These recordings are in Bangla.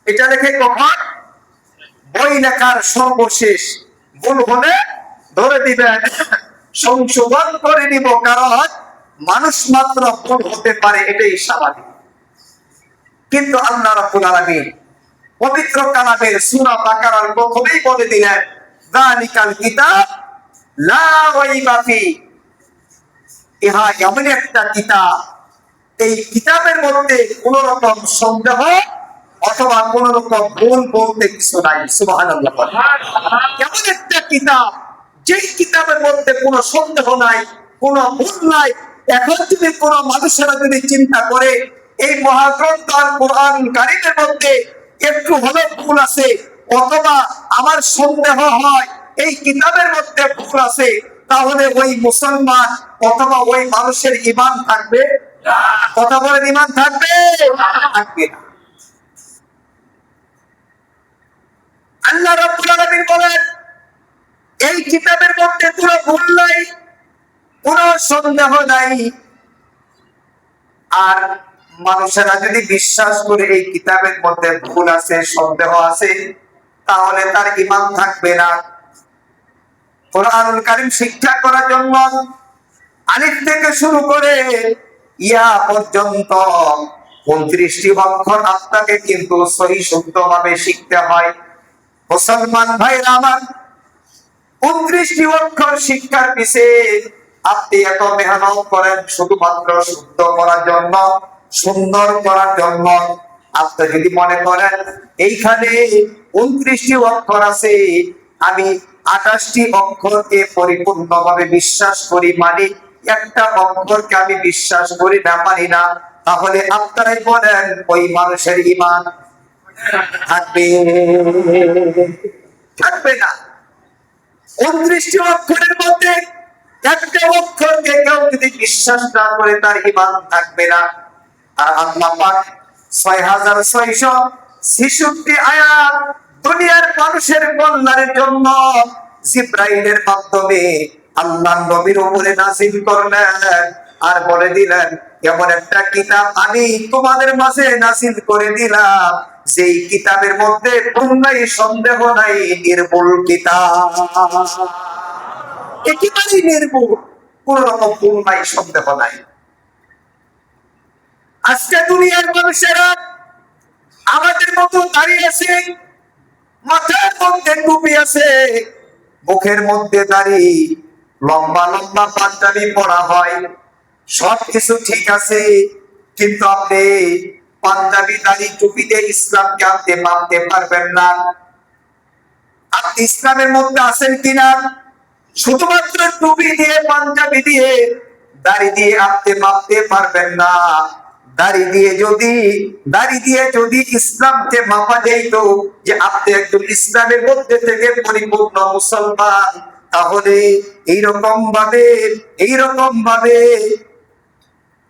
এটা লেখে কখন? বই লেখার সর্বশেষ ভুল হলে ধরে দিবেন, সংশোধন করে নিব, কারণ মানুষ মাত্র ভুল হতে পারে, এটাই স্বাভাবিক। কিন্তু আল্লাহ রাব্বুল আলামিন পবিত্র কালামের সূরা বাকারার প্রথমেই বলে দিলেন, যালিকাল কিতাব লা রাইবা ফি, ইহা এমন একটা কিতাব, এই কিতাবের মধ্যে কোন রকম সন্দেহ অথবা কোন রকম ভুল বলতে কিছু নাই। সুবহানাল্লাহ। এমন একটা কিতাব, যেই কিতাবের মধ্যে কোনো সন্দেহ নাই, কোনো ভুল নাই। এখন যদি কোনো মানুষেরা যদি চিন্তা করে এই মহাগ্রন্থ আল কোরআন কারীমের মধ্যে একটু হলেও ভুল আছে, অথবা আমার সন্দেহ হয় এই কিতাবের মধ্যে ভুল আছে, তাহলে ওই মুসলমান অথবা ওই মানুষের ঈমান থাকবে? কথা বলেন, ঈমান থাকবে? থাকবে না। আল্লাহ রাব্বুল আলামিন বলেন, এই কিতাবের মধ্যে কোনো ভুল নাই, কোনো সন্দেহ নাই। আর মানুষেরা যদি বিশ্বাস করে এই কিতাবের মধ্যে ভুল আছে, সন্দেহ আছে, তাহলে তার ঈমান থাকবে না। কোরআনুল কারীম শিক্ষা করার জন্য আলিফ থেকে শুরু করে ইয়া পর্যন্ত 29টি অক্ষর আপনাকে কিন্তু সহি শুদ্ধভাবে শিখতে হয়। মুসলমান ভাইরা আমার, 29টি অক্ষর শিক্ষার পিছে আপনি এত মেহনত করেন শুধুমাত্র শুদ্ধ করার জন্য, সুন্দর করার জন্য। আপনি যদি মনে করেন এইখানে 29টি অক্ষর আছে, আমি 28টি অক্ষরকে পরিপূর্ণভাবে বিশ্বাস করি, মানে একটা অক্ষরকে আমি বিশ্বাস করি না, মানি না, তাহলে আপনারাই বলেন ওই মানুষের ঈমান থাকবে? থাকবে না। 29টি অক্ষরের মধ্যে একটা অক্ষরকে কেউ যদি বিশ্বাস না করে, তার ঈমান থাকবে না। আর আল্লাহ পাক 6666 আয়াত দুনিয়ার মানুষের কল্যাণের জন্য জিবরাইলের মাধ্যমে আল্লাহর নবীর উপরে নাযিল করলেন, আর বলে দিলেন এমন একটা কিতাব আমি তোমাদের মাঝে নাযিল করে দিলাম, যেই কিতাবের মধ্যে ভুল নাই, সন্দেহ নাই, নির্ভুল কিতাব। একেবারেই নির্ভুল, কোন রকম ভুল নাই, সন্দেহ নাই। আজকে দুনিয়ার মানুষেরা আমাদের মতো দাঁড়িয়ে আছে, মাথার মধ্যে টুপি আছে, মুখের মধ্যে দাড়ি, লম্বা লম্বা পাঞ্জাবি পরা হয়, সবকিছু ঠিক আছে, কিন্তু আপনি পাঞ্জাবি দাড়ি টুপিতে ইসলামকে আপনি মানতে পারবেন না। আপনি ইসলামের মধ্যে আছেন কিনা? শুধুমাত্র টুপি দিয়ে, পাঞ্জাবি দিয়ে, দাড়ি দিয়ে আপনি মাপতে পারবেন না। দাড়ি দিয়ে যদি ইসলামকে মাপা যেত, যে আপনি একজন ইসলামের মধ্যে থেকে পরিপূর্ণ মুসলমান, তাহলে এইরকম ভাবে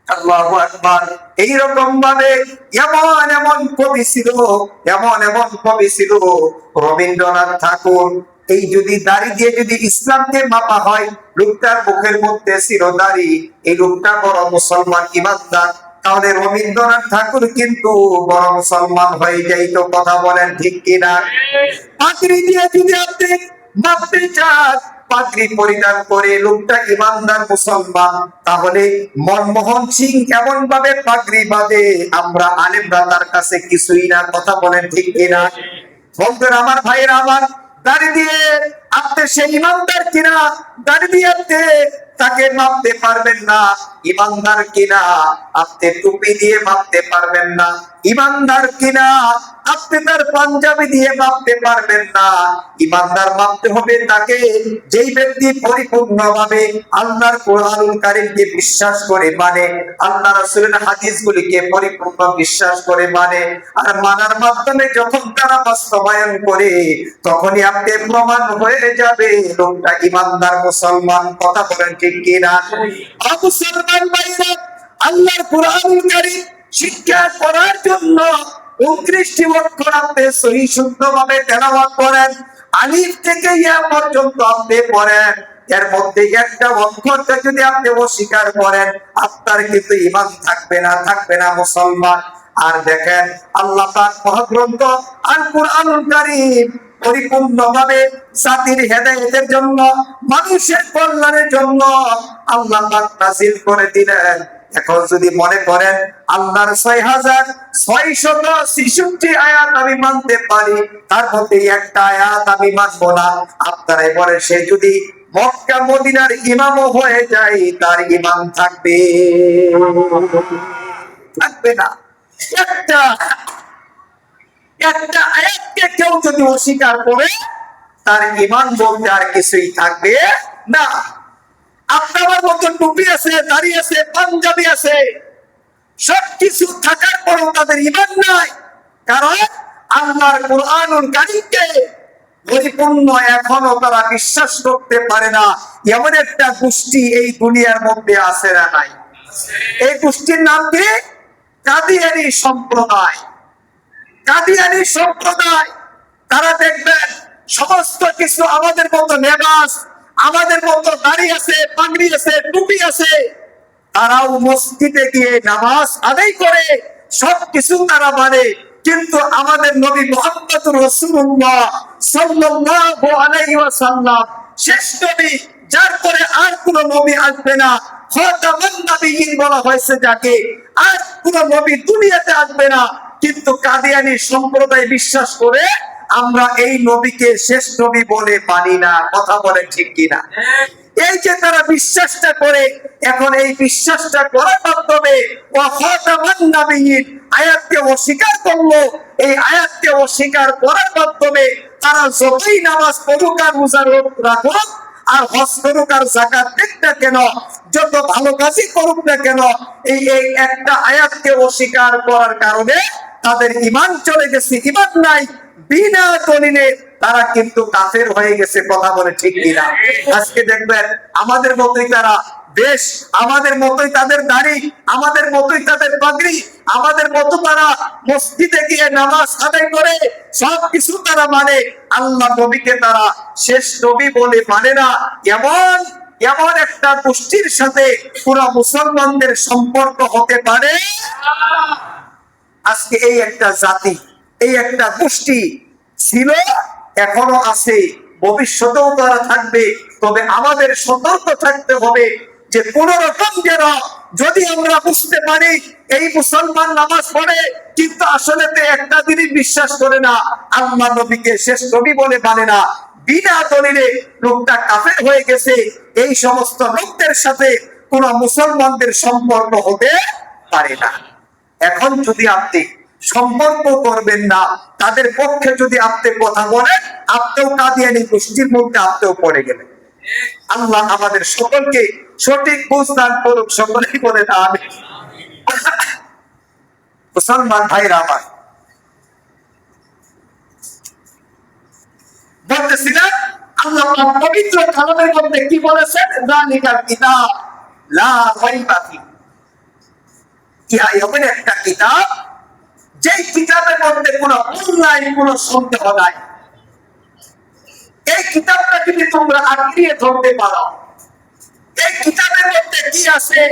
আল্লাহু আকবার, এইরকম ভাবে এমন কবি ছিল রবীন্দ্রনাথ ঠাকুর। এই যদি দাড়ি দিয়ে যদি ইসলামকে মাপা হয়, লোকটার মুখের মধ্যে ছিল দাড়ি, এই লোকটা বড় মুসলমান, ইমানদার, তাহলে রবীন্দ্রনাথ ঠাকুর কিন্তু বড় মুসলমান হয়ে যাইতো। কথা বলেন ঠিক কিনা? পাগড়ি দিয়ে যদি আপনি মাপতে চান, পাগড়ি পরিধান করে লোকটা ইমানদার মুসলমান, তাহলে মনমোহন সিং এমন ভাবে পাগড়ি বাঁধে, আমরা আলেমরা তার কাছে কিছুই না। কথা বলেন ঠিক কিনা? বন্ধুরা আমার, ভাইয়েরা আমার, দাড়ি দিয়ে আপনি সেই ইমানদার কিনা? দাড়ি দিয়ে আপনি তাকে মাপতে পারবেন না। ইমানদার কিনা আপনি টুপি দিয়ে মাপতে পারবেন না। ইমানদার কিনা আপনি তার পাঞ্জাবি দিয়ে মাপতে পারবেন না। ইমানদার মাপতে হবে তাকে, যেই ব্যক্তি পরিপূর্ণভাবে আল্লাহর কোরআনুল কারীমকে বিশ্বাস করে মানে, আল্লাহ রাসূলের হাদিসগুলিকে পরিপূর্ণ বিশ্বাস করে মানে, আর মানার মাধ্যমে যখন তারা বাস্তবায়ন করে, তখনই আপনি প্রমাণ হয়ে যাবে লোকটা ইমানদার মুসলমান। কথা বলেন ঠিক কিনা? মুসলমান ভাইরা, আল্লাহর কোরআনুল কারীম শিক্ষা করার জন্য 29টি অক্ষর আপনি সহি শুদ্ধভাবে তেলাওয়াত করেন, আলিফ থেকে ইয়া পর্যন্ত আপনি পড়েন। এর মধ্যে একটা অক্ষরকে যদি আপনি অস্বীকার করেন, আপনার কিন্তু ঈমান থাকবে না মুসলমান। আর দেখেন আল্লাহ পাক মহাগ্রন্থ আল কুরআনুল কারীম পরিপূর্ণভাবে জাতির হেদায়েতের জন্য, মানুষের কল্যাণের জন্য আল্লাহ পাক নাযিল করে দিলেন। এখন যদি মনে করেন আল্লাহর ৬৬৬৬ আয়াত আমি মানতে পারি, তার মধ্যে একটা আয়াত আমি মানবো না, আপনারাই বলেন সে যদি মক্কা মদিনার ইমামও হয়ে যায় তার ইমান থাকবে? থাকবে না। একটা আয়াতকে কেউ যদি অস্বীকার করে তার ইমান বলতে আর কিছুই থাকবে না। আপনার মতো টুপি আছে, দাড়ি আছে, পাঞ্জাবি আছে, সবকিছু থাকার পরও তাদের ইমান নাই, কারণ আল্লাহর কুরআনুল কারীমকে পরিপূর্ণ এখনো তারা বিশ্বাস করতে পারে না। এমন একটা গোষ্ঠী এই দুনিয়ার মধ্যে আছে না নাই? এই গোষ্ঠীর নাম কি? কাদিয়ানী সম্প্রদায়। কাদিয়ানী সম্প্রদায়। তারা দেখবেন সমস্ত কিছু আমাদের মতো নেবাস, আমাদের মতো দাড়ি আছে, পাগড়ি আছে, টুপি আছে, তারাও মসজিদে গিয়ে নামাজ আদায় করে, সবকিছু তারা মানে, কিন্তু আমাদের নবী মুহাম্মদুর রাসূলুল্লাহ সাল্লাল্লাহু আলাইহি ওয়াসাল্লাম শেষ নবী, যার পরে আর কোন নবী আসবে না, খাতামুন নবিয়্যিন বলা হয়েছে যাকে, আর কোন নবী দুনিয়াতে আসবে না, কিন্তু কাদিয়ানী সম্প্রদায় বিশ্বাস করে আমরা এই নবীকে শেষ নবী বলে মানি না। কথা বলে ঠিক কিনা? এই যে তারা বিশ্বাসটা করে, এখন এই বিশ্বাসটা করার মাধ্যমে আয়াতকে অস্বীকার করলো। এই আয়াতকে অস্বীকার করার মাধ্যমে তারা যতই নামাজ পড়ুক আর রোজা রাখুক আর হজ করুক আর যাকাত দিক না কেন, যত ভালো কাজই করুক না কেন, এই একটা আয়াতকে অস্বীকার করার কারণে তাদের ঈমান চলে গেছে, ঈমান নাই, বিনা দলিলে তারা কিন্তু কাফের হয়ে গেছে। কথা বলে ঠিক কিনা? আজকে দেখবেন আমাদের মতোই তারা বেশ, আমাদের মতোই তাদের দাড়ি, আমাদের মতোই তাদের পাগড়ি, আমাদের মতো তারা মসজিদে গিয়ে নামাজ আদায় করে, সবকিছু তারা মানে, আল্লাহ নবীকে তারা শেষ নবী বলে মানে না। এমন একটা গোষ্ঠীর সাথে পুরো মুসলমানদের সম্পর্ক হতে পারে? আজকে এই একটা জাতি, এই একটা গোষ্ঠী ছিল, এখনো আছে, ভবিষ্যতেও তারা থাকবে। তবে আমাদের সতর্ক থাকতে হবে যে কোন রকম যেন, যদি আমরা বুঝতে পারি এই মুসলমান নামাজ পড়ে কিন্তু আসলে একটা দিনই বিশ্বাস করে না, আল্লাহ নবীকে শেষ নবী বলে মানে না, বিনা দলিলে লোকটা কাফের হয়ে গেছে, এই সমস্ত লোকদের সাথে কোন মুসলমানদের সম্পর্ক হতে পারে না। এখন যদি আপনি সম্পর্ক করবেন না, তাদের পক্ষে যদি আপনি কথা বলেন, আপনিও কাদিয়ানী গোষ্ঠীর মধ্যে আপনিও পড়ে গেলেন। আল্লাহ আমাদের সকলকে সঠিক বুঝ দান করুক, সকলেই বলে আমিন। মুসলমান ভাইরা আমার, বলতেছিলেন আল্লাহ পবিত্র কালামের মধ্যে কি বলেছেন? যালিকাল কিতাব লা রাইবা ফিহি। এমন একটা কিতাব, যে কিতাবের মধ্যে কোনো অন্যায়, কোনো সন্দেহ নাই। এই কিতাবটা যদি তোমরা আঁকড়িয়ে ধরতে পারো, এই কিতাবের মধ্যে কি আছে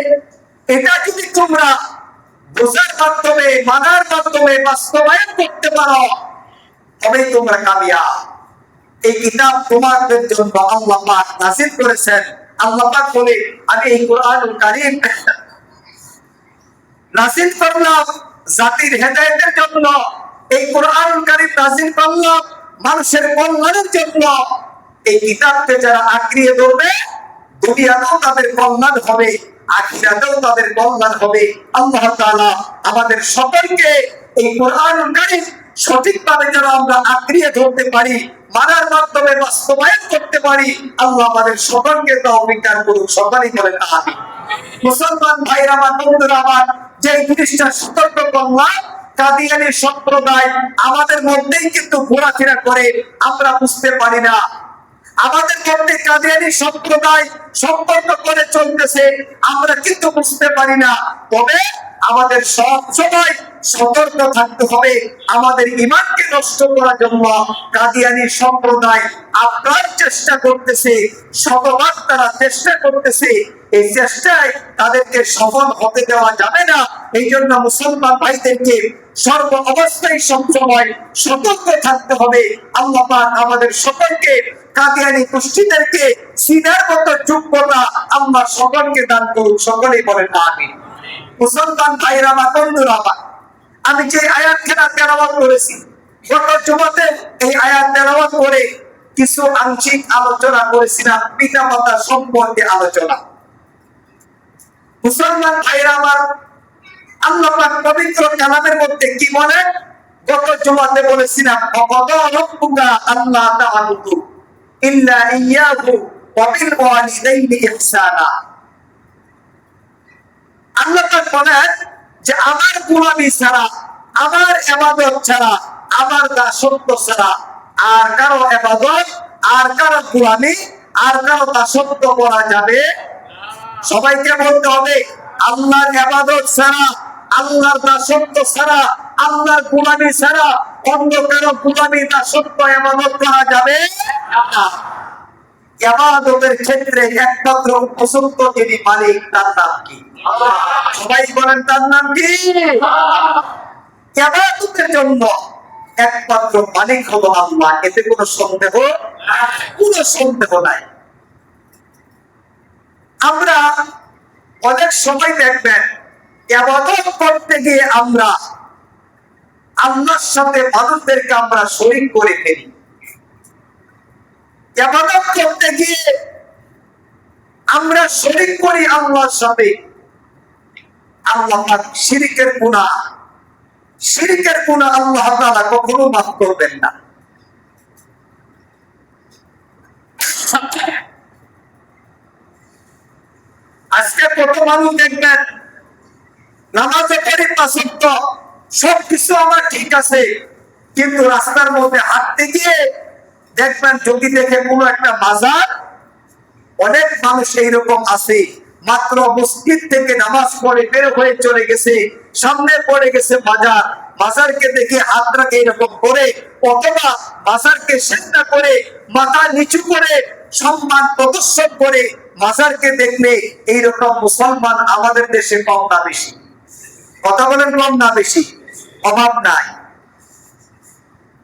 এটা যদি তোমরা বোঝার মাধ্যমে, মানার মাধ্যমে বাস্তবায়ন করতে পারো, তবেই তোমরা কামিয়াব। এই কিতাব তোমাদের জন্য আল্লাহ পাক নাযিল করেছেন। আল্লাহ পাক বলে, আমি এই কুরআনুল কারীম নাযিল করলাম জাতির হেদায়েতের জন্য, এই কুরআনুল কারীম নাযিল করলাম মানুষের কল্যাণের জন্য। এই কিতাবকে যারা আঁকড়িয়ে ধরবে, দুনিয়াতেও তাদের কল্যাণ হবে, আখিরাতেও তাদের কল্যাণ হবে। আল্লাহ তাআলা আমাদের সকলকে এই কুরআনুল কারীম সঠিকভাবে যেন আমরা আঁকড়িয়ে ধরতে পারি, মানার মাধ্যমে বাস্তবায়ন করতে পারি, আল্লাহ আমাদের সকলকে তৌফিক দান করুন। সকলেই বলেন আমিন। মুসলমান ভাইরা আমার, বন্ধুরা আমার, যে জিনিসটা সতর্ক করলাম, কাদিয়ানী সম্প্রদায় আমাদের মধ্যেই কিন্তু ঘোরাফেরা করে, আমরা বুঝতে পারি না। আমাদের মধ্যে কাদিয়ানী সম্প্রদায় সম্পর্ক করে চলতেছে, আমরা কিন্তু বুঝতে পারি না। তবে আমাদের সব সময় সতর্ক থাকতে হবে। আমাদের ঈমানকে নষ্ট করার জন্য কাদিয়ানী সম্প্রদায় আপ্রাণ চেষ্টা করতেছে, শতভাগ তারা চেষ্টা করতেছে এই চেষ্টায় তাদেরকে সফল হতে দেওয়া যাবে না। এই জন্য মুসলমান ভাইদেরকে সর্ব অবস্থায় সবসময় সতর্ক থাকতে হবে। আল্লাহ পাক আমাদের সকলকে কাদিয়ানি গোষ্ঠীদেরকে সিনার মতো যোগ্যতা আল্লাহ সকলকে দান করুন। সকলেই বলেন আমিন। মুসলমান ভাইরা আমার, বন্ধুরা আমার, আমি যে আয়াতখানা তেলাওয়াত করেছি গত জুমাতে, এই আয়াত তেলাওয়াত করে কিছু আংশিক আলোচনা করেছিলাম পিতা মাতা সম্পর্কে আলোচনা। মুসলমান ভাইরা আমার, আল্লাহ পাক পবিত্র কালামের মধ্যে কি বলেন? গত জুমাতে বলেছিলাম ওয়াকাদা রাব্বুকা আল্লা তা'বুদু ইল্লা ইয়্যাহু ওয়া বিল ওয়ালিদাইনি ইহসানা। আল্লাহ পাক বলেন যে আমার গোলামি ছাড়া, আমার ইবাদত ছাড়া, আমার দাসত্ব ছাড়া আর কারো ইবাদত, আর কারো গোলামি, আর কারো দাসত্ব করা যাবে। সবাইকে বলতে হবে আল্লাহর ইবাদত ছাড়া, আল্লাহর দাসত্ব ছাড়া, আল্লাহর গোলামি ছাড়া অন্য কারো গোলামি, দাসত্ব, ইবাদত করা যাবে না। ইবাদতের ক্ষেত্রে একমাত্র উপযুক্ত যিনি মালিক, তার নাম কি? সবাই বলেন তার নাম কি? ইবাদতের জন্য একমাত্র মালিক হলো আল্লাহ। এতে কোনো সন্দেহ নাই। আমরা অনেক সময় দেখবেন ইবাদত করতে গিয়ে আমরা আল্লাহর সাথে মানুষদেরকে আমরা শরীক করে ফেলি। ইবাদত করতে গিয়ে আমরা শরীক করি আল্লাহর সাথে। আল্লাহ পাক শিরকের গুনাহ আল্লাহ তাআলা কখনো মাফ করবেন না। আজকে কত মানুষ দেখবেন নামাজে পড়ি ৫ ওয়াক্ত, সবকিছু আমার ঠিক আছে, কিন্তু রাস্তার মধ্যে হাঁটতে গিয়ে দেখবেন যদি দেখে কোনো একটা বাজার, অনেক মানুষ এইরকম আছে, মাত্র মসজিদ থেকে নামাজ পড়ে বের হয়ে চলে গেছে, সামনে পড়ে গেছে বাজার, বাজারকে দেখে হাত রাখে এরকম করে, অথবা বাজারকে সেজদা করে মাথা নিচু করে সম্মান প্রদর্শন করে বাজারকে দেখলে এইরকম মুসলমান আমাদের দেশে কম না বেশি? কথা বলেন, কম না বেশি? অভাব নাই।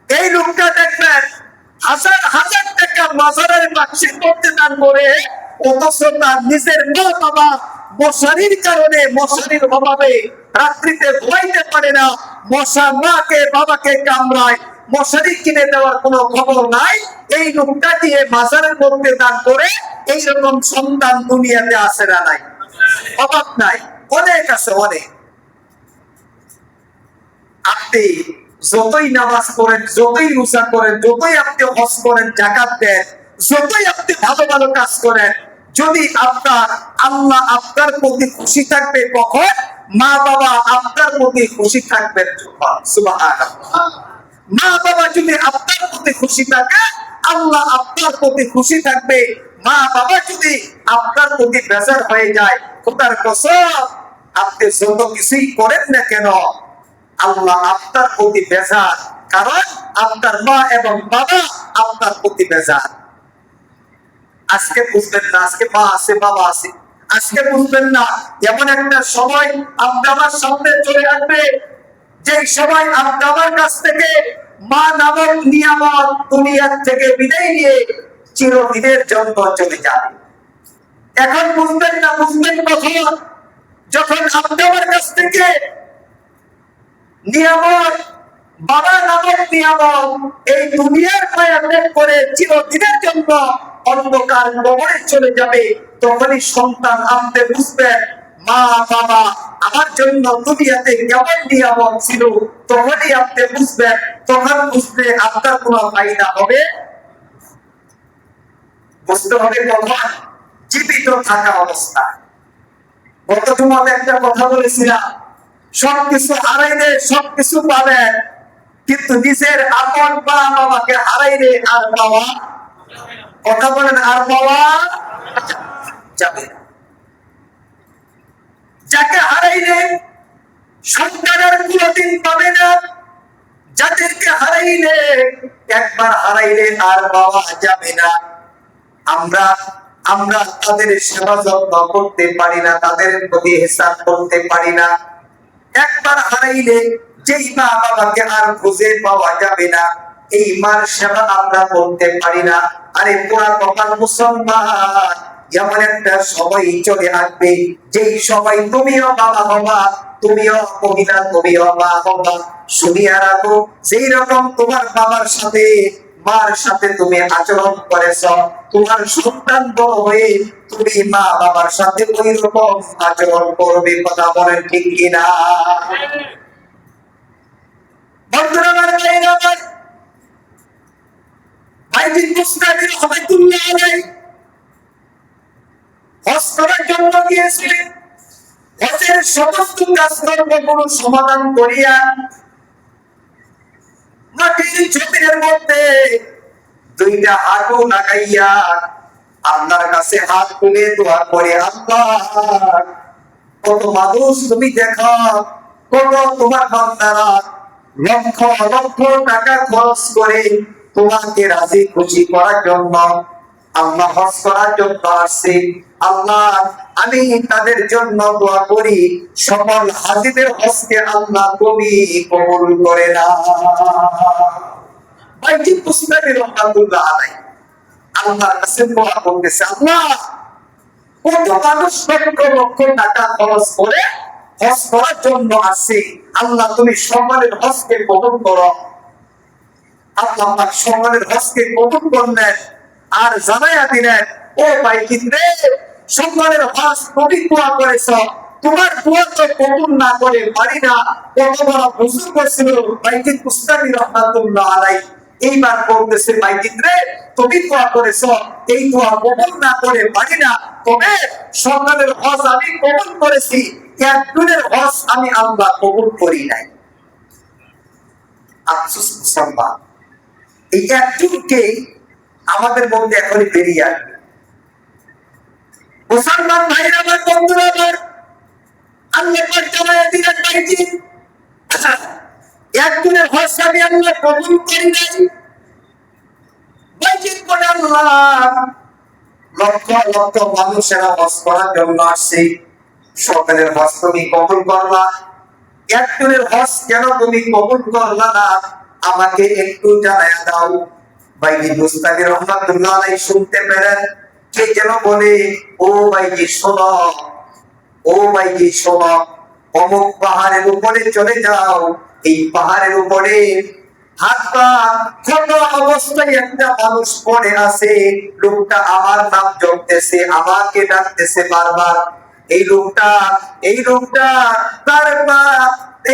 এই লোকটা দেখবেন হাজার হাজার টাকা বাজারের বাক্সে করতে দান করে, অথচ তার নিজের মা বাবা মশারির কারণে, মশারির অভাবে রাত্রিতে ঘুমাইতে পারে না, মশা মাকে বাবাকে কামড়ায়, মশারি কিনে দেওয়ার কোনো খবর নাই। এই লোকটা দিয়ে বাজারের মধ্যে দান করে এইরকম সন্তান দুনিয়াতে আসে না? নাই? অভাব নাই, অনেক আছে, অনেক। আপনি যতই নামাজ পড়েন, যতই রোজা করেন, যতই আপনি হজ করেন, যাকাত দেন, যতই আপনি ভালো ভালো কাজ করেন, যদি আপনার আল্লাহ আপনার প্রতি খুশি থাকবে কখন? মা বাবা আপনার প্রতি খুশি থাকবেন যখন। সুবহানাল্লাহ। মা বাবা যদি আপনার প্রতি খুশি থাকে, আল্লাহ আপনার প্রতি খুশি থাকবে। মা বাবা যদি আপনার প্রতি বেজার হয়ে যায়, খোদার কসম, আপনি যত কিছুই করেন না কেন, আল্লাহ আপনার প্রতি বেজার, কারণ আপনার মা এবং বাবা আপনার প্রতি বেজার। আজকে বুঝবেন না, আজকে মা আছে, বাবা আছে, আজকে বুঝবেন না। এমন একটা সময় আপনি আমার সামনে চলে আসবে, যে সময় আপনি আমার কাছ থেকে মা নামক নিয়ামত দুনিয়ার থেকে বিদায় নিয়ে চিরদিনের জন্য চলে যাবে। এখন বুঝবেন না, বুঝবেন কখন? যখন আপনি আমার কাছ থেকে নিয়ামত, বাবা নামক নিয়ামত এই দুনিয়ার মায়া ত্যাগ করে চিরদিনের জন্য অন্ধকার কবরে চলে যাবে, তখনই সন্তান আপনি বুঝবেন মা বাবা আমার জন্য দুনিয়াতে কেমন নিয়ামত ছিল। তখনই আপনি বুঝবেন, তখন বুঝলে আপনার কোনো ফায়দা হবে? বুঝতে হবে কখন? জীবিত থাকা অবস্থা। গত জুমাতে একটা কথা বলেছিলাম, সবকিছু হারাইলে সবকিছু পাবেন, কিন্তু নিজের আপন মা বাবাকে হারাইলে আর পাওয়া, কথা বলেন, আর পাওয়া যাবে না। যাকে হারাইলে সন্তানের কোনদিন পাবে না, যাদেরকে হারাইলে একবার হারাইলে আর পাওয়া যাবে না। আমরা আমরা তাদের সেবা যত্ন করতে পারি না, তাদের প্রতি হিসাব করতে পারি না। একবার হারাইলে যেই মা বাবাকে আর খুঁজে পাওয়া যাবে না, এই মার সেবা আমরা করতে পারি না। আরে পুরা কপাল মুসলমান, এমন একটা সময় চলে আসবে যেই সময় তুমিও বাবা হবা, তুমিও মহিলা, তুমিও মা হবা। শুনিয়া রাখো, যেই রকম তোমার বাবার সাথে মার সাথে তুমি আচরণ করেছ, তোমার সন্তান বড় হয়ে তুমি মা বাবার সাথে ওই রকম আচরণ করবে। কথা বলেন ঠিক কিনা? বন্ধুরা আমার, ভাইরা আমার, ভাইজিদ মুস্তাফি রহমাতুল্লাহ আলাইহি হজ করার জন্য গিয়েছিলেন। হজের সমস্ত কাজকর্মগুলো সমাধান করিয়া মাটির জমিনের মধ্যে দুইটা হাঁটু লাগাইয়া আল্লাহর কাছে হাত তুলে দোয়া করে, আল্লাহ, কত মানুষ তুমি দেখো, কত তোমার বান্দারা লক্ষ লক্ষ টাকা খরচ করে তোমাকে রাজি খুশি করার জন্য, আল্লাহ, হজ করার জন্য আসছে। আল্লাহ, আমি তাদের জন্য দোয়া করি, সকল হাজিদের হজকে আল্লাহ তুমি কবুল করে নাও। ভাইজিদ মুস্তাফি রহমাতুল্লাহ আলাইহি আল্লাহর কাছে দোয়া করতেছে, আল্লাহ, কত মানুষ লক্ষ লক্ষ টাকা খরচ করে হজ করার জন্য আসছে, আল্লাহ তুমি সকলের হজকে কবুল করো। আল্লাহ পাক সকলের হজকে কবুল করলেন আর জানাইয়া দিলেন, ও ভাইজিদ রে, সকলের হজ তুমি দোয়া করেছ, তোমার দোয়া তো কবুল না করে পারি না। কত বড় বুজুর্গ ছিল ভাইজিদ মুস্তাফি রহমাতুল্লাহ আলাইহি। এইবার বলতেছে, ভাইজিদ রে, তুমি দোয়া করেছ, এই দোয়া কবুল না করে পারি না, তবে সকলের হজ আমি কবুল করেছি, একজনের হজ আমি আল্লাহ কবুল করি নাই। আফসোস মুসলমান, এই একজনকে আমাদের মধ্যে এখনই বেরিয়ে আসবে। মুসলমান ভাইরা আমার, বন্ধুরা আমার, আল্লাহ পাক জানায়া দিলেন, ভাইজিদ, একজনের হজ আমি আল্লাহ কবুল করি নাই। ভাইজিদ বলে, আল্লাহ, লক্ষ লক্ষ মানুষেরা হজ করার জন্য আসছে, সকলের হজ তুমি কবুল করলা, একজনের হজ কেন তুমি কবুল করলা না, আমাকে একটু জানায়া দাও। ভাইজিদ মুস্তাফি রহমাতুল্লাহ আলাইহি শুনতে পেলেন কে যেন বলে, ও ভাইজিদ শোনো, ও ভাইজিদ শোনো, অমুক পাহাড়ের উপরে চলে যাও, এই পাহাড়ের উপরে হাত পা ছোট অবস্থায় একটা মানুষ পড়ে আছে, লোকটা আমার নাম জপতেছে, আমাকে ডাকতেছে বারবার। এই লোকটা বারবার,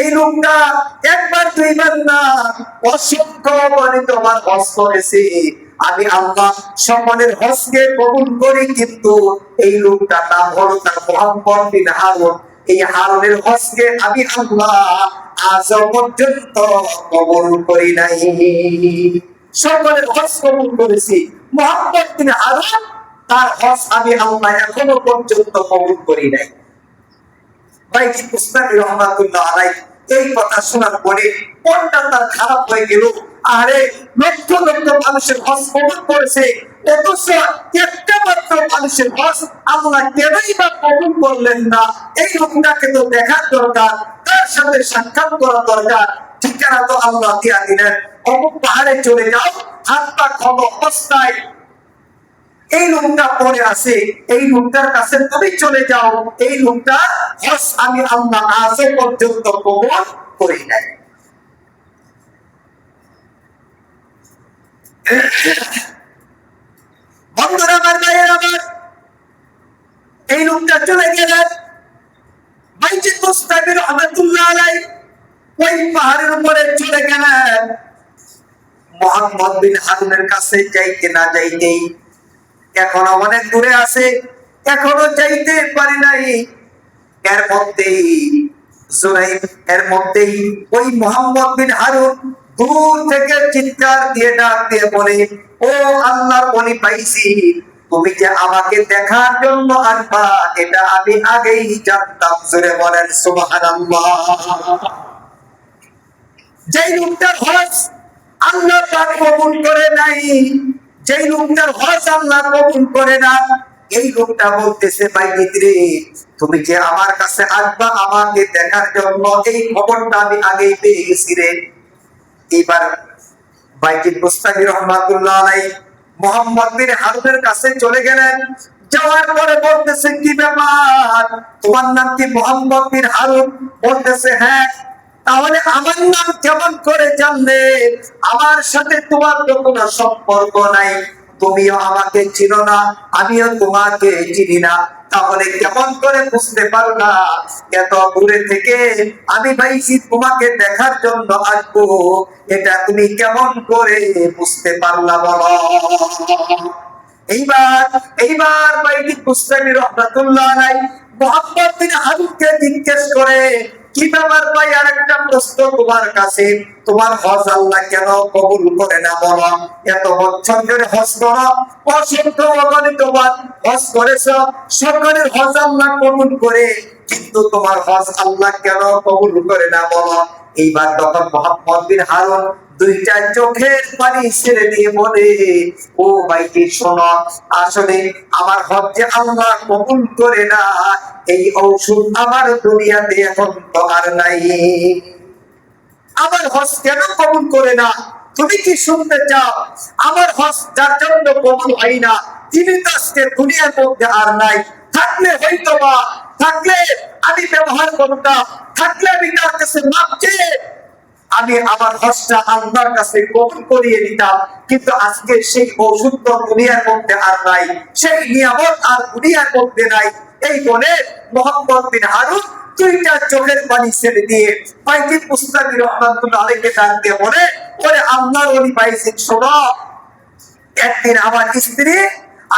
এই লোকটা একবার দুইবার না, অসংখ্য বলে তোমার হজ করেছে। আমি আল্লাহ সকলের হজকে কবুল করি, কিন্তু এই লোকটা নাম হলো তার মুহাম্মদ বিন হারুন। এই হারুনের হজকে আমি আল্লাহ আজ পর্যন্ত কবুল করি নাই। সকলের হজ কবুল করেছি, মুহাম্মদ বিন হারুন তার হজ আমি আল্লাহ এখনো পর্যন্ত কবুল করি নাই। ভাইজিদ মুস্তাফি রহমাতুল্লাহ আলাইহি এই কথা শোনার পরে মনটা তার খারাপ হয়ে গেল। আরে, লক্ষ লক্ষ মানুষের হজ কবুল করেছে, অথচ একটা মাত্র মানুষের হজ আল্লাহ কেনই বা কবুল করলেন না? এই লোকটাকে তো দেখার দরকার, তার সাথে সাক্ষাৎ করা দরকার। ঠিকানা তো আল্লাহ দিয়া দিলেন, অমুক পাহাড়ে চলে যাও, হাত পা খব অবস্থায় এই লোকটা পড়ে আছে, এই লোকটার কাছে তুমি চলে যাও, এই লোকটা হজ আমি আল্লাহ আজ পর্যন্ত কবুল করি নাই। বন্ধুরা আমার, ভাইয়ের আমার, এই লোকটা চলে গেলেন। ভাইজিদ মুস্তাফি রহমাতুল্লাহ আলাইহি ওই পাহাড়ের উপরে চলে গেলেন। মুহাম্মদ বিন হারুনের কাছে যাইতে না যাইতেই, এখনো অনেক দূরে আছে, এখনো যাইতে পারি নাই, এর মধ্যেই ওই মুহাম্মদ বিন হারুন দূর থেকে চিৎকার দিয়ে ডাক দিয়ে বলে, ও আল্লাহর ওলি পাইছি, তুমি যে আমাকে দেখার জন্য আসবা এটা আমি আগেই জানতাম। জোরে বলেন সুবহানাল্লাহ। যেই লোকটার হজ আল্লাহ পাক কবুল করে নাই, যেই লোকটার হজ আল্লাহ কবুল করে না, এই লোকটা বলতেছে, ভাই রে, তুমি যে আমার কাছে আসবা আমাকে দেখার জন্য, এই খবরটা আমি আগেই পেয়ে গেছি রে। এবার বাইজিদ বুস্তামি রহমাতুল্লাহ আলাইহি মুহাম্মদ বিন হারুনের কাছে চলে গেলেন। যাওয়ার পরে বলতেছে, কি ব্যাপার, তোমার নাম কি মুহাম্মদ বিন হারুন? বলতেছে, হ্যাঁ। তাহলে আমার নাম কেমন করে জানলে? আমার সাথে তোমার তো কোনো সম্পর্ক নাই, তুমিও আমাকে চিনো না, আমিও তোমাকে চিনি না, তাহলে কেমন করে বুঝতে পারলা এত দূরে থেকে আমি ভাইজি তোমাকে দেখার জন্য আসবো? এটা তুমি কেমন করে বুঝতে পারলা বলো? এইবার এইবার বাইজিদ বুস্তামি রাহমাতুল্লাহ আলাইহি মুহাম্মদ বিন হারুনকে জিজ্ঞেস করে, কি ব্যাপার ভাই, আরেকটা প্রশ্ন তোমার কাছে, তোমার হজ আল্লাহ কেন কবুল করে না বলো? এত বছর ধরে হজ করো, অসংখ্য অগণিত বার হজ করেছো, সকলের হজ আল্লাহ কবুল করে, কিন্তু তোমার হজ আল্লাহ কেন কবুল করে না বলো? এইবার তখন মুহাম্মদ বিন হারুন দুইটা চোখের পানি ছেড়ে দিয়ে বলে, ও ভাইটি শোনো, আসলে আমার হজ যে আল্লাহ কবুল করে না, এই ঔষধ আমার দুনিয়াতে এখন তো আর নাই। আমার হজ কেন কবুল করে না? তুমি কি শুনতে চাও? আমার হজ যার জন্য কবুল হয় না, তিনি তো আজকে দুনিয়ার মধ্যে আর নাই। থাকলে হয়তো বা, থাকলে আমি ব্যবহার করতাম, থাকলে আমি তার কাছে মাপ চেয়ে আমি আমার হজটা আল্লাহর কাছে কবুল করিয়ে দিতাম, কিন্তু আজকে সেই ওষুধ তো দুনিয়ার মধ্যে আর নাই, সেই নিয়ামত আর দুনিয়ার মধ্যে নাই। এই বলে মুহাম্মদ বিন হারুন দুইটা চোখের পানি ছেড়ে দিয়ে বাইজিদ বুস্তামি রাহমাতুল্লাহ আলাইহিকে ডাক দিয়ে বলে, ওরে আল্লাহর ওলি বাইজিদ, শোনো, একদিন আমার স্ত্রী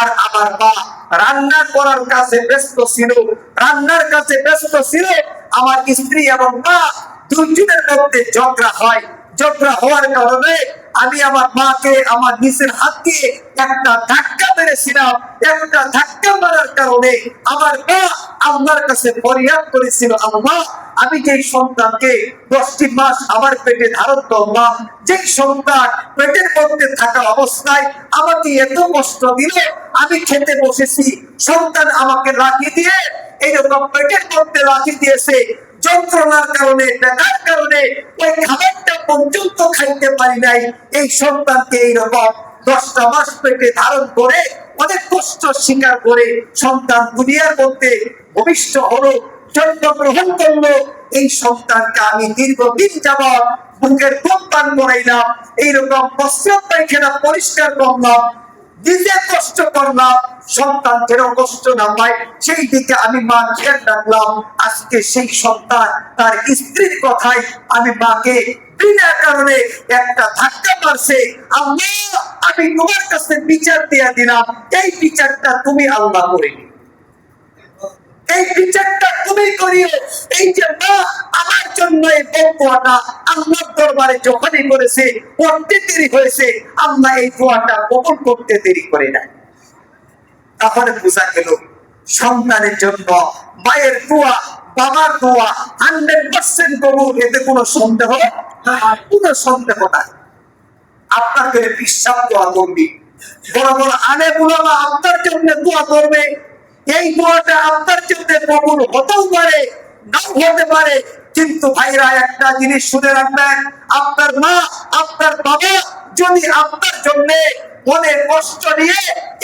আর আমার মা রান্না করার কাছে ব্যস্ত ছিল, রান্নার কাছে ব্যস্ত ছিল। আমার স্ত্রী এবং মা দুজনের মধ্যে ঝগড়া হয়। ঝগড়া হওয়ার কারণে আমি আমার মাকে আমার নিজের হাত দিয়ে একটা ধাক্কা মেরেছিলাম। একটা ধাক্কা মারার কারণে আমার মা আল্লাহর কাছে ফরিয়াদ করেছিল, আল্লাহ, আমি যেই সন্তানকে 10টি মাস আমার পেটে ধারণ করলাম, যেই সন্তান পেটের মধ্যে থাকা অবস্থায় আমাকে এত কষ্ট দিল, আমি খেতে বসেছি, সন্তান আমাকে লাঠি দিয়ে এইরকম পেটের মধ্যে লাঠি দিয়েছে, যন্ত্রণার কারণে, ব্যথার কারণে ওই খাবারটা পর্যন্ত খাইতে পারি নাই। এই সন্তানকে এইরকম 10টা মাস পেটে ধারণ করে অনেক কষ্ট স্বীকার করে সন্তান দুনিয়ার মধ্যে ভূমিষ্ঠ হলো, জন্মগ্রহণ করলো। এই সন্তানকে আমি দীর্ঘদিন যাবৎ বুকের দুধ পান করাইলাম, এইরকম প্রস্রাব পায়খানা পরিষ্কার করলাম, নিজে কষ্ট করলাম, সন্তানকেও কষ্ট না পায় সেই দিকে আমি মা খেয়াল রাখলাম। আজকে সেই সন্তান তার স্ত্রীর কথাই আমি মাকে বিনা কারণে একটা ধাক্কা মারছে, আল্লাহ, আমি তোমার কাছে বিচার দিয়ে দিলাম, এই বিচারটা তুমি আল্লাহ করে, এই বিচারটা তুমি করিও। এই যে মা আমার জন্য এই দোয়াটা আল্লাহর দরবারে যখনই করেছে, করতে দেরি হয়েছে, আল্লাহ এই দোয়াটা কবুল করতে দেরি করে নাই। তাহলে বোঝা গেল সন্তানের জন্য মায়ের দোয়া, বাবার দোয়া 100% কবুল, এতে কোনো সন্দেহ কোনো সন্দেহ নাই। আপনাকে বিশ্বাস দোয়া করবে, বড় বড় আলেম উলামা আপনার জন্য দোয়া করবে, এই দোয়াটা আপনার জন্য কবুল হতেও পারে, নাও হতে পারে, কিন্তু ভাইরা একটা জিনিস শুনে রাখবেন, আপনার মা, আপনার বাবা যদি আপনার জন্য মনে কষ্ট নিয়ে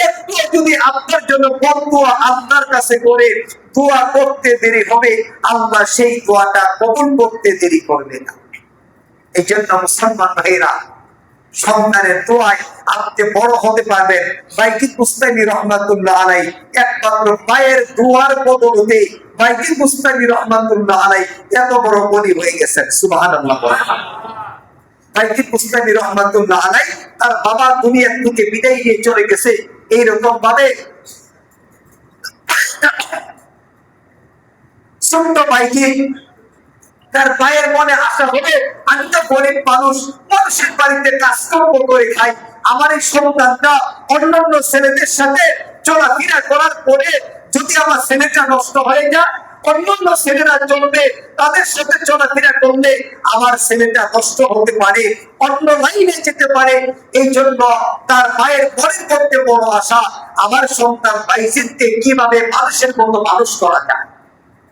একটু যদি আপনার জন্য বদদোয়া আপনার কাছে করে, দোয়া করতে দেরি হবে, আল্লাহ সেই দোয়াটা কবুল করতে দেরি করবে না। এই জন্য মুসলমান ভাইরা, সন্তানের দোয়ায় আপনি বড় হতে পারবেন। বাইজিদ বুস্তামি রাহমাতুল্লাহ আলাইহি একমাত্র মায়ের দোয়ার বদৌলতে বাইজিদ বুস্তামি রাহমাতুল্লাহ আলাইহি এত বড় ওলি হয়ে গেছেন। সুবহানাল্লাহ। বাইজিদ বুস্তামি রাহমাতুল্লাহ আলাইহি তার বাবা দুনিয়া থেকে বিদায় নিয়ে চলে গেছে, এইরকম ভাবে ছোট্ট বাইজিদ তার ভাইয়ের মনে আশা হবে, আমি তো গরিব মানুষ, মানুষের বাড়িতে কাজকর্ম করে খাই, আমার এই সন্তানটা অন্যান্য ছেলেদের সাথে চলাফেরা করার পরে যদি আমার ছেলেটা নষ্ট হয়ে যায়, অন্যান্য ছেলেরা চলবে, তাদের সাথে চলাফেরা করলে আমার ছেলেটা নষ্ট হতে পারে, অন্য লাইনে যেতে পারে। এই জন্য তার মায়ের মনের মধ্যে বড় আশা, আমার সন্তান বাইজিদকে কিভাবে মানুষের মতো মানুষ করা যায়।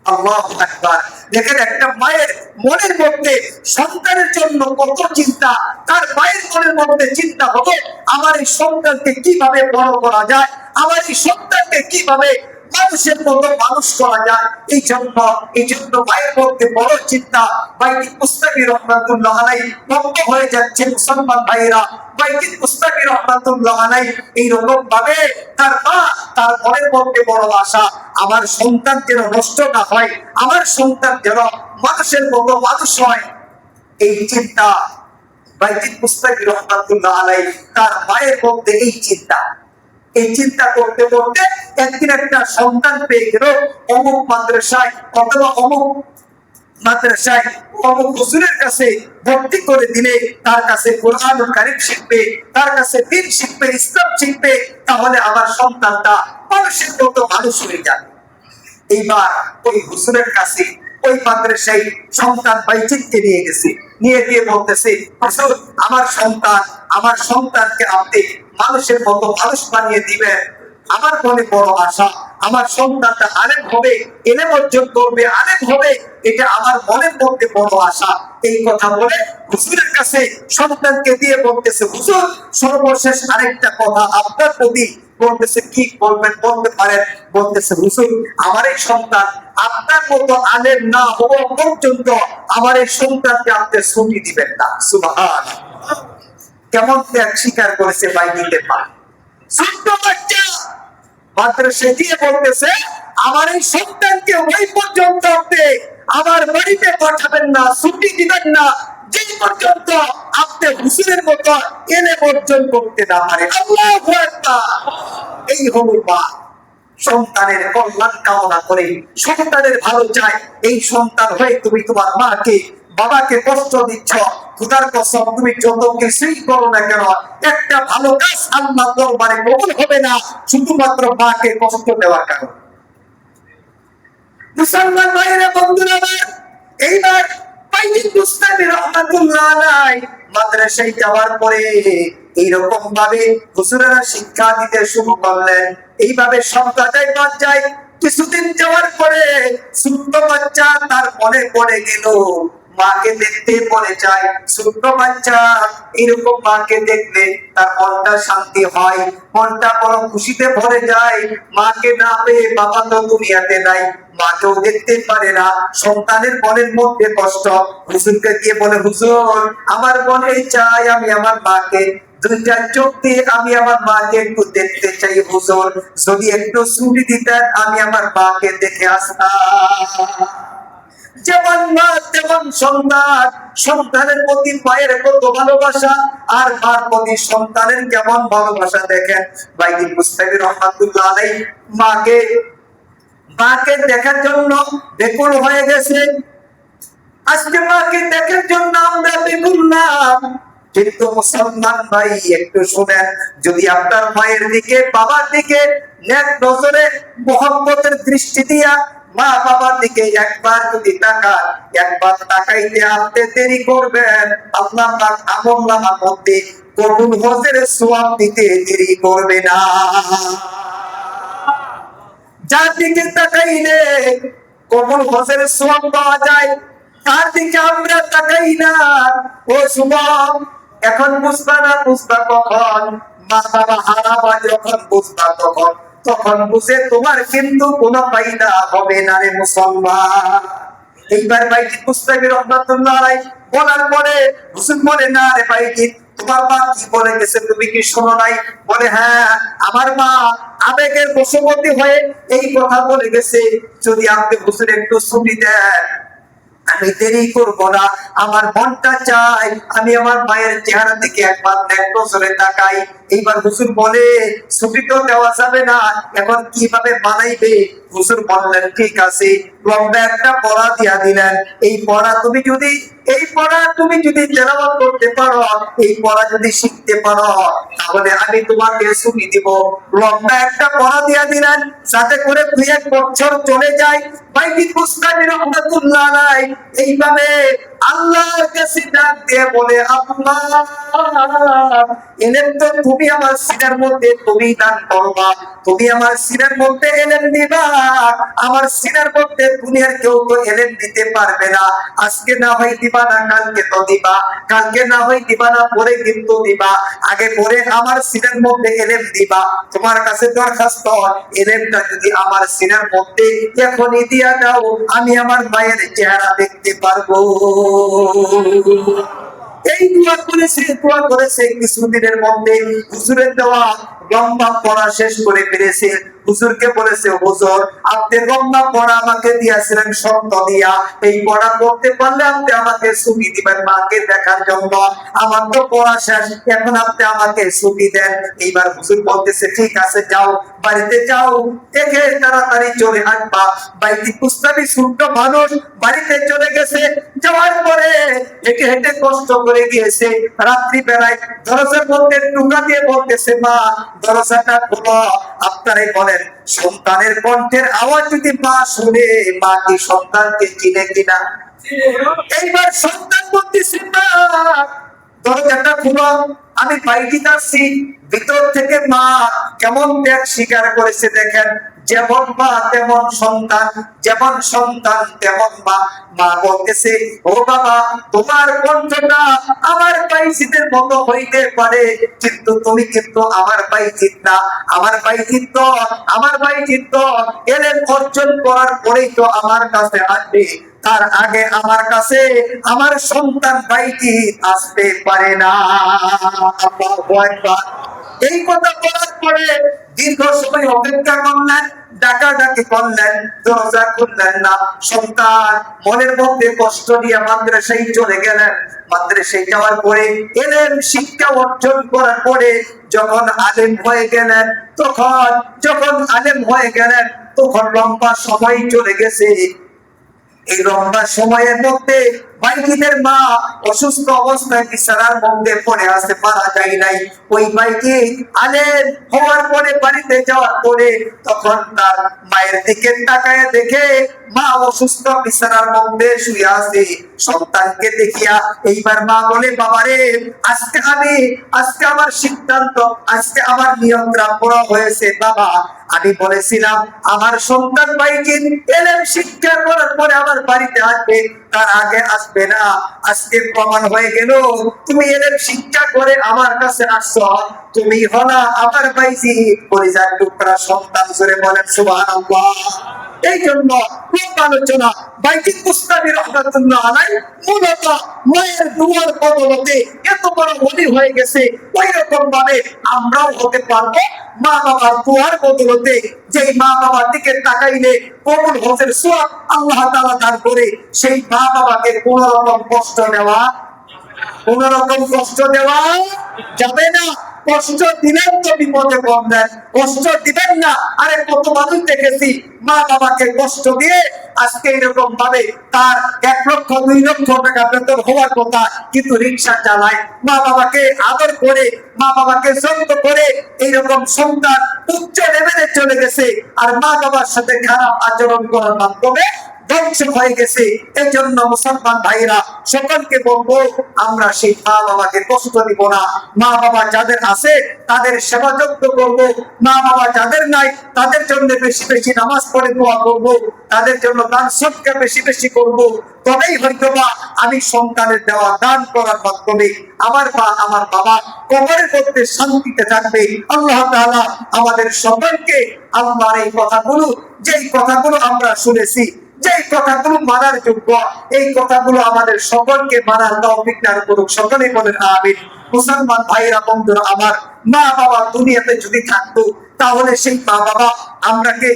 আল্লাহু আকবার। দেখেন একটা মায়ের মনের মধ্যে সন্তানের জন্য কত চিন্তা, তার মায়ের মনের মধ্যে চিন্তা হবে আমার এই সন্তানকে কিভাবে বড় করা যায়, আমার এই সন্তানকে কিভাবে মানুষের মতো মানুষ করা যায়। এই জন্য মায়ের মধ্যে বড় চিন্তা। বাইজিদ মুস্তাকি রহমাতুল্লাহ আলাইহি বন্ধ হয়ে যাচ্ছে মুসলমান ভাইরা। বাইজিদ মুস্তাকি রহমাতুল্লাহ আলাইহি এইরকম ভাবে তার মা, তার মনের মধ্যে বড় আশা, আমার সন্তান যেন নষ্ট না হয়, আমার সন্তান যেন মানুষের মতো মানুষ হয়। এই চিন্তা বাইজিদ মুস্তাকি রহমাতুল্লাহ আলাইহি তার মায়ের মধ্যে এই চিন্তা করতে করতে একদিন একটা সন্তান পেয়ে গেল অমুক মাদ্রাসায় অথবা অমুক মাদ্রাসায় অমুক হুজুরের কাছে ভর্তি করে দিলে তার কাছে কোরআনুল কারীম শিখবে, তার কাছে দ্বীন শিখবে, ইসলাম শিখবে, তাহলে আমার সন্তানটা মানুষের মতো মানুষ হয়ে যাবে। এইবার ওই হুজুরের কাছে ওই মাদ্রাসায় সন্তান বাইজিদকে নিয়ে গেছে, নিয়ে গিয়ে বলতেছে, হুজুর আমার সন্তানকে আপনি মানুষের মতো মানুষ বানিয়ে দিবেন। আমার মনে বড় আশা, আমার সন্তানটা আলেম হবে, ইলম অর্জন করবে, আলেম হবে, এটা আমার মনের মধ্যে বড় আশা। এই কথা বলে হুজুরের কাছে সন্তানকে দিয়ে বলতেছে, হুজুর সর্বশেষ আরেকটা কথা আপনার প্রতি। বলতেছে, কি বলবেন, বলতে পারেন। বলতেছে, হুজুর আমার এই সন্তান আপনার মতো আলেম না হওয়া পর্যন্ত আমার এই সন্তানকে আপনি ছুটি দিবেন না। সুবহানাল্লাহ। কেমন ত্যাগ স্বীকার করেছে বাইজিদের মা। ছোট্ট বাচ্চা মাদ্রাসায় দিয়ে বলতেছে, আমার এই সন্তানকে ওই পর্যন্ত আপনি আমার বাড়িতে পাঠাবেন না, ছুটি দিবেন না, যে পর্যন্ত আপনি হুজুরের মতো এনে অর্জন করতে না পারে। আল্লাহু আকবার। এই হলো মা, সন্তানের কল্যাণ কামনা করে, সন্তানের ভালো চায়। এই সন্তান হয়ে তুমি তোমার মাকে, বাবাকে কষ্ট দিচ্ছ, খোদার কসম তুমি যত কিছুই করো না কেন, একটা ভালো কাজ আল্লাহ দরবারে কবুল হবে না, শুধুমাত্র মাকে কষ্ট দেওয়ার কারণে। মুসলমান ভাইয়েরা, বন্ধুরা আমার, এইবার বাইজিদ মুস্তাকি রহমাতুল্লাহ আলাইহি মাদ্রাসায় যাওয়ার পরে এইরকম ভাবে হুজুরেরা শিক্ষা দিতে শুরু করলেন। এইভাবে সপ্তাহে বাদ যায়। কিছুদিন যাওয়ার পরে ছোট্ট বাচ্চা তার মনে পড়ে গেল, মাকে দেখতে মনে চায়। ছোট্ট বাচ্চা এরকম মাকে দেখলে তার মনটা শান্তি হয়, মনটা বড় খুশিতে ভরে যায়। মাকে না পেয়ে বাবা তো দুনিয়াতে নাই, মাকেও দেখতে পারে না, সন্তানের মনের মধ্যে কষ্ট। হুজুরকে দিয়ে বলে, হুজুর আমার মনে চাই আমি আমার মাকে দুইটা চোখ দিয়ে আমি আমার মাকে একটু দেখতে চাই, হুজুর যদি একটু ছুটি দিতেন আমি আমার মাকে দেখে আসতাম। যেমন মা তেমন সন্তান, সন্তানের প্রতি মায়ের কত ভালোবাসা, আর মার প্রতি সন্তানের কেমন ভালোবাসা দেখেন। বাইজিদ মুস্তাকি রহমাতুল্লাহ আলাইহি মাকে দেখার জন্য বেকুল হয়ে গেছে। আজকে মাকে দেখার জন্য আমরা বেকুল না, কিন্তু মুসলমান ভাই একটু শুনেন, যদি আপনার মায়ের দিকে, বাবার দিকে নেক নজরে মহব্বতের দৃষ্টি দিয়া মা বাবার দিকে একবার যদি তাকান, একবার তাকাইতে আপনি দেরি করবেন, আল্লাহ পাক আমলনামার মধ্যে কবুল হজের সওয়াব দিতে দেরি করবে না। যার দিকে তাকাইলে কবুল হজের সওয়াব পাওয়া যায়, তার দিকে আমরা তাকাই না। ও যুবক, এখন বুঝবা না, বুঝবা কখন? মা বাবা হারাবা যখন বুঝবা তখন, তখন বুঝে তোমার কিন্তু কোনো ফায়দা হবে না রে মুসলমান। এইবার বাইজিদ মুস্তাকি রহমাতুল্লাহ আলাইহি বলার পরে হুজুর বলে, না রে বাইজিদ, তোমার মা কি বলে গেছে তুমি কি শোনো নাই? বলে, হ্যাঁ আমার মা আবেগের বশবর্তী হয়ে এই কথা বলে গেছে, যদি আপনি হুজুর একটু ছুটি দেন আমি দেরি করবো না। আমার মনটা চাই আমি আমার মায়ের চেহারা দিকে একবার নেক নজরে তাকাই। এইবার হুজুর বলে, ছুটি তো দেওয়া যাবে না, এখন কিভাবে মানাইবে? হুজুর বললেন ঠিক আছে, লম্বা একটা পড়া দিয়া দিলেন। এই পড়া তুমি যদি তেলাওয়াত করতে পারো, এই পড়া যদি শিখতে পারো, তাহলে আমি তোমাকে ছুটি দিব। লম্বা একটা পড়া দিয়া দিলেন, যাতে করে 2-1 বছর চলে যায়। বাইজিদ বুস্তামি রহমাতুল্লাহ আলাইহি এইভাবে আল্লাহর কাছে ডাক দিয়ে বলে, আল্লাহ, ইলম তো তুমি আমার সিনার মধ্যে তুমি দান করবা, তুমি আমার সিনার মধ্যে ইলম দিবা। আমার সিনার মধ্যে দুনিয়ার কেউ তো ইলম দিতে পারবে না। আজকে না হয় দিবা না, কালকে তো দিবা, কালকে না হয় দিবা না, পরে কিন্তু দিবা। আগে পরে আমার সিনার মধ্যে ইলম দিবা। তোমার কাছে দরখাস্ত, ইলমটা যদি আমার সিনার মধ্যে এখনই দিয়া দাও, আমি আমার মায়ের চেহারা দেখতে পারবো। এই দোয়া করেছে কিছুদিনের মধ্যে হুজুরের দেওয়া লম্বা পড়া শেষ করে ফেলেছে। হুজুরকে বলেছে, হুজুর, আপনি লম্বা পড়া আমাকে দিয়েছিলেন শর্ত দিয়া, এই পড়া করতে পারলে আপনি আমাকে ছুটি দিবেন মাকে দেখার জন্য। আমার তো পড়া শেষ, এখন আপনি আমাকে ছুটি দেন। এইবার হুজুর বলতেছে, ঠিক আছে, যাও, বাড়িতে যাও, দেখে তাড়াতাড়ি চলে আসবা। বাইজিদ বুস্তামি ছোট্ট মানুষ, বাড়িতে চলে গেছে। যাওয়ার পরে হেঁটে হেঁটে কষ্ট করে গিয়েছে। রাত্রি বেলায় দরজার মধ্যে টোকা দিয়ে বলতেছে, মা, দরজাটা খোলো। আপনারাই বলেন, সন্তানের কণ্ঠের আওয়াজ যদি মা শুনে, মা কি সন্তানকে চিনে কিনা? এইবার সন্তান বলতেছে, মা, দরজাটা খুলো, আমি বাইজিদ আসছি। ভিতর থেকে মা কেমন ত্যাগ স্বীকার করেছে দেখেন। যেমন মা তেমন সন্তান, যেমন সন্তান তেমন মা। মা বলতেছে, ও বাবা, তোমার কণ্ঠটা আমার বাইজিদের মতো হইতে পারে, কিন্তু তুমি কিন্তু আমার বাইজিদ না। আমার বাইজিদ তো এলেন অর্জন করার পরেই তো আমার কাছে আসবে। তার আগে আমার কাছে আমার সন্তান বাইজিদ আসতে পারে না। আল্লাহু আকবার। এই কথা বলার পরে দীর্ঘ সময় অপেক্ষা করলেন, ডাকাডাকি করলেন, দরজা খুললেন না। সন্তান মনের মধ্যে কষ্ট নিয়ে মাদ্রাসায় চলে গেলেন। মাদ্রাসায় যাওয়ার পরে এলেম শিক্ষা অর্জন করার পরে যখন আলেম হয়ে গেলেন, তখন লম্বা সময় চলে গেছে। এই লম্বা সময়ের মধ্যে বাইজিদের মা অসুস্থ অবস্থায় বিছানার মধ্যে পড়ে আছে, মারা যায় নাই। ওই বাইজিদ আলেম হওয়ার পরে বাড়িতে যাওয়ার পরে তখন তার মায়ের দিকে তাকায় দেখে মা অসুস্থ বিছানার মধ্যে শুয়ে আছে। সন্তানকে দেখিয়া এইবার মা বলে, বাবারে, আজকে আমার সিদ্ধান্ত, আজকে আমার নিয়ন্ত্রণ করা হয়েছে। বাবা, আমি বলেছিলাম আমার সন্তান বাইজিদ এলেম শিক্ষা করার পরে আমার বাড়িতে আসবে, তার আগে আসবে না। আজকে প্রমাণ হয়ে গেল, তুমি এলেম শিক্ষা করে আমার কাছে আসছো, তুমি হলা আমার বাইজিদ কলিজার টুকরা সন্তান। জোরে বলেন সুবহানাল্লাহ। এই জন্য আলোচনা বাইজিদ বুস্তামি রহমাতুল্লাহ আলাইহি মূলত মায়ের দুয়ার বদলতে এত বড় ওলি হয়ে গেছে। ওই রকম ভাবে আমরাও হতে পারবো মা বাবার দুয়ার বদলতে। যেই মা বাবার দিকে তাকাইলে কবুল হজের সওয়াব আল্লাহ তাআলা দান করে, সেই মা বাবাকে কোনো রকম কষ্ট দেওয়া যাবে না। কষ্ট দিলেন তো বিপদে পড়বেন, কষ্ট দিবেন না। আরে কত মানুষ দেখেছি মা বাবাকে কষ্ট দিয়ে আজকে এরকম ভাবে তার 1 লক্ষ 2 লক্ষ টাকা বেতন হওয়ার কথা, কিন্তু রিক্সা চালায়, মা বাবাকে আদর করে, মা বাবাকে যত্ন করে এইরকম সন্তান উচ্চ লেভেলে চলে গেছে, আর মা বাবার সাথে খারাপ আচরণ করার মাধ্যমে ধ্বংস হয়ে গেছে। এই জন্য মুসলমান ভাইরা সকলকে বলবো, আমরা সেই মা বাবাকে কষ্ট দিব না। মা বাবা যাদের আছে তাদের সেবা যত্ন করবো। মা বাবা যাদের নাই তাদের জন্য বেশি বেশি নামাজ পড়ে দোয়া করবো, তাদের জন্য দান সদকা বেশি বেশি করবো। তবেই হয়তোবা আমি সন্তানের দেওয়া দান করার মাধ্যমে আমার মা আমার বাবা কবরের মধ্যে শান্তিতে থাকবে। আল্লাহ তাআলা আমাদের সকলকে আল্লাহর এই কথাগুলো, যেই কথাগুলো আমরা শুনেছি, যে কথাগুলো মানার যোগ্য, এই কথাগুলো আমাদের সকলকে মানার তৌফিক দান করুক। সকলেই বলেন আমিন। মুসলমান ভাইরা, বন্ধুরা আমার, মা বাবা দুনিয়াতে যদি থাকতো, তাহলে সেই মা বাবা আমরাকে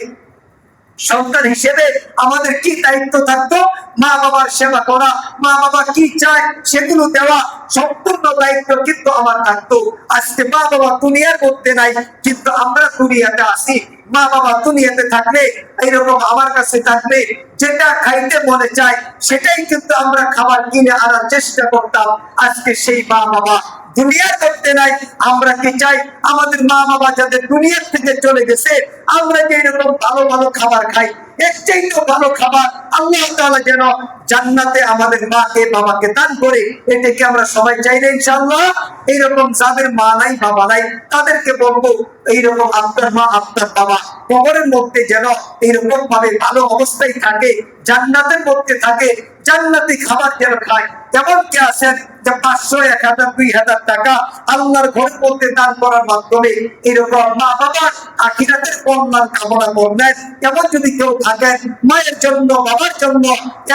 সন্তান হিসেবে আমাদের কি দায়িত্ব থাকতো? মা বাবার সেবা করা, মা বাবা কি চায় সেগুলো দেওয়া, সম্পূর্ণ দায়িত্ব কিন্তু আমার থাকতো। আজকে মা বাবা দুনিয়ার মধ্যে নাই, কিন্তু আমরা দুনিয়াতে আছি। মা বাবা দুনিয়াতে থাকলে এইরকম আমার কাছে থাকলে যেটা খাইতে মনে চায় সেটাই কিন্তু আমরা খাবার কিনে আনার চেষ্টা করতাম। আজকে সেই মা বাবা দুনিয়ার মধ্যে নাই। আমরা কি চাই আমাদের মা বাবা যাদের দুনিয়ার থেকে চলে গেছে, আমরা যে এরকম ভালো ভালো খাবার খাই, এর চাইতেও ভালো খাবার আল্লাহ তাআলা যেন জান্নাতে আমাদের মাকে বাবাকে দান করে। এটাকে আমরা সবাই চাই না ইনশাআল্লাহ? এইরকম যাদের মা নাই বাবা নাই তাদেরকে বলবো, এইরকম আপনার মা আপনার বাবা কবরের মধ্যে যেন এইরকম ভাবে ভালো অবস্থায় থাকে, জান্নাতের মধ্যে থাকে, জান্নাতি খাবার যেন খায়। কেমন কে আছেন যে 500, 1000, 2000 টাকা আল্লাহর ঘরের মধ্যে দান করার মাধ্যমে এরকম মা বাবার আখিরাতের কল্যাণ কামনা করলেন। কেমন যদি কেউ থাকেন মায়ের জন্য বাবার জন্য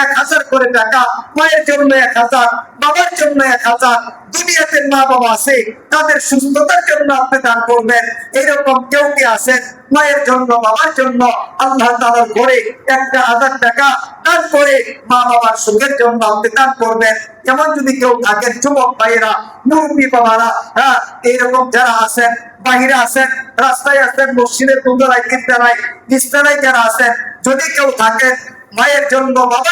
1000 করে টাকা, মায়ের জন্য 1000, বাবার জন্য 1000, দুনিয়াতে মা বাবা আছে তাদের সুস্থতার জন্য আপনি দান করবেন। এরকম কেউ কি আছেন মায়ের জন্য বাবার জন্য আল্লাহ তাআলার ঘরে 1000 টাকা দান করে মা বাবার সুখের জন্য আপনি দান করবেন? যেমন যদি কেউ থাকেন যুবক ভাইয়েরা, মুরব্বী বাবারা, হ্যাঁ এইরকম যারা আছেন, বাহিরে আছেন, রাস্তায় আছেন, মসজিদের কুন্দরায়, কীর্তনায়, বিস্তারায় যারা আছেন, যদি কেউ থাকেন মায়ের জন্য বাবার